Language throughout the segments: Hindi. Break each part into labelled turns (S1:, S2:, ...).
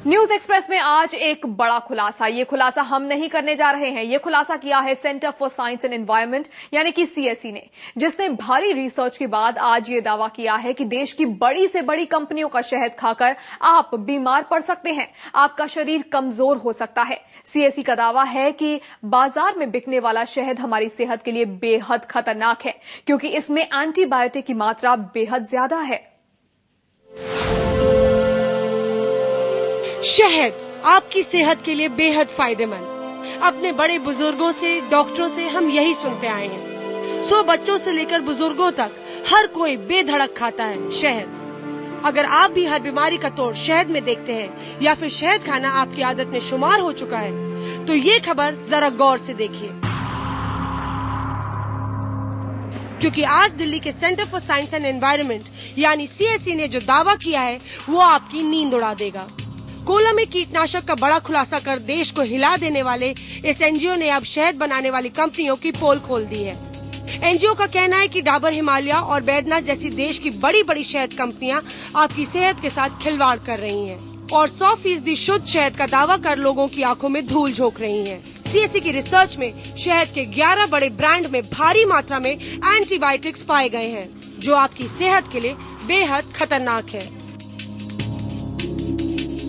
S1: न्यूज एक्सप्रेस में आज एक बड़ा खुलासा। ये खुलासा हम नहीं करने जा रहे हैं। ये खुलासा किया है centre for science and environment यानी कि सीएसई ने, जिसने भारी रिसर्च के बाद आज ये दावा किया है कि देश की बड़ी से बड़ी कंपनियों का शहद खाकर आप बीमार पड़ सकते हैं, आपका शरीर कमजोर हो सकता है। सीएसई का दावा है कि बाजार में बिकने वाला शहद हमारी सेहत के लिए बेहद खतरनाक है, क्योंकि इसमें एंटीबायोटिक की मात्रा बेहद ज्यादा है।
S2: शहद आपकी सेहत के लिए बेहद फायदेमंद। अपने बड़े बुजुर्गों से, डॉक्टरों से हम यही सुनते आए हैं। 100 बच्चों से लेकर बुजुर्गों तक हर कोई बेधड़क खाता है शहद। अगर आप भी हर बीमारी का तोड़ शहद में देखते हैं या फिर शहद खाना आपकी आदत में शुमार हो चुका है, तो ये खबर जरा गौर से देखिए, क्योंकि आज दिल्ली के centre for science and environment यानी सीएसई ने जो दावा किया है वो आपकी नींद उड़ा देगा। कोला में कीटनाशक का बड़ा खुलासा कर देश को हिला देने वाले इस एनजीओ ने अब शहद बनाने वाली कंपनियों की पोल खोल दी है। एनजीओ का कहना है कि डाबर हिमालय और बैद्यनाथ जैसी देश की बड़ी बड़ी शहद कंपनियां आपकी सेहत के साथ खिलवाड़ कर रही हैं और 100% शुद्ध शहद का दावा कर लोगों की आंखों में धूल झोंक रही हैं। सीएसई की रिसर्च में शहद के 11 बड़े ब्रांड में भारी मात्रा में एंटीबायोटिक्स पाए गए हैं, जो आपकी सेहत के लिए बेहद खतरनाक है।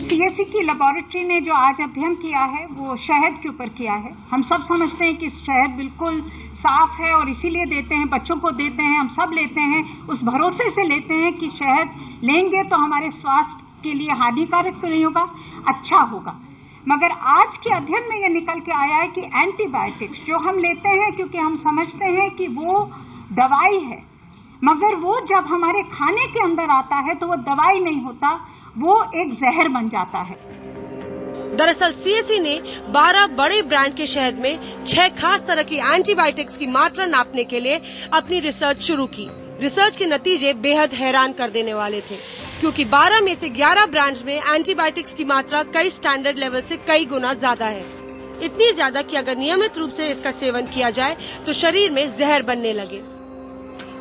S3: सीएसई की लेबोरेटरी ने जो आज अध्ययन किया है वो शहद के ऊपर किया है। हम सब समझते हैं कि शहद बिल्कुल साफ है और इसीलिए देते हैं, बच्चों को देते हैं, हम सब लेते हैं, उस भरोसे से लेते हैं कि शहद लेंगे तो हमारे स्वास्थ्य के लिए हानिकारक तो नहीं होगा, अच्छा होगा। मगर आज के अध्ययन में ये निकल के आया है कि एंटीबायोटिक्स जो हम लेते हैं क्योंकि हम समझते हैं कि वो दवाई है, मगर वो जब हमारे खाने के अंदर आता है तो वो दवाई नहीं होता, वो एक जहर बन जाता है।
S2: दरअसल सीएसई ने 12 बड़े ब्रांड के शहद में 6 खास तरह की एंटीबायोटिक्स की मात्रा नापने के लिए अपनी रिसर्च शुरू की। रिसर्च के नतीजे बेहद हैरान कर देने वाले थे, क्योंकि 12 में से 11 ब्रांड्स में एंटीबायोटिक्स की मात्रा कई स्टैंडर्ड लेवल से कई गुना ज्यादा है। इतनी ज्यादा कि अगर नियमित रूप से इसका सेवन किया जाए तो शरीर में जहर बनने लगे।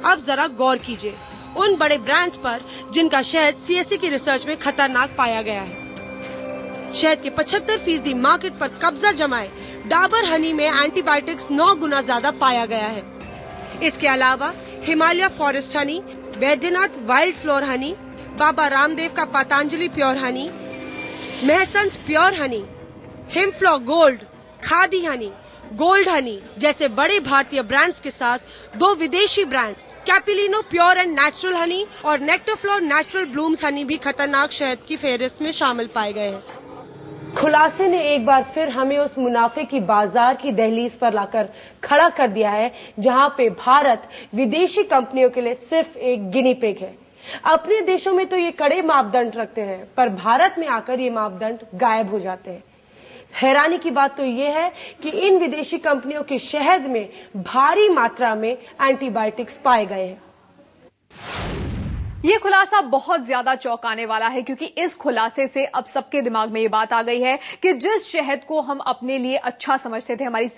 S2: अब जरा गौर कीजिए उन बड़े ब्रांड्स पर जिनका शहद सीएसई की रिसर्च में खतरनाक पाया गया है। शहद के 75% मार्केट पर कब्जा जमाए डाबर हनी में एंटीबायोटिक्स 9 गुना ज्यादा पाया गया है। इसके अलावा Himalaya forest honey, Baidyanath wild flower honey, Baba Ramdev का पतंजलि प्योर हनी, महसंस प्योर हनी, हिमफ्लॉ gold, Khadi honey, gold honey जैसे बड़े भारतीय ब्रांड्स के साथ 2 विदेशी brand Capilano pure and natural honey और नेक्टरफ्लोर नेचुरल ब्लूम्स हनी भी खतरनाक शहद की फेहरिस्त में शामिल पाए गए हैं। खुलासे ने एक बार फिर हमें उस मुनाफे की बाजार की दहलीज पर लाकर खड़ा कर दिया है, जहां पे भारत विदेशी कंपनियों के लिए सिर्फ एक गिनी पिग है। अपने देशों में तो ये कड़े मापदंड रखते हैं, पर भारत में आकर ये मापदंड गायब हो जाते हैं। हैरानी की बात तो यह है कि इन विदेशी कंपनियों के शहद में भारी मात्रा में एंटीबायोटिक्स पाए गए हैं।
S1: ये खुलासा बहुत ज्यादा चौंकाने वाला है, क्योंकि इस खुलासे से अब सबके दिमाग में ये बात आ गई है कि जिस शहद को हम अपने लिए अच्छा समझते थे, हमारी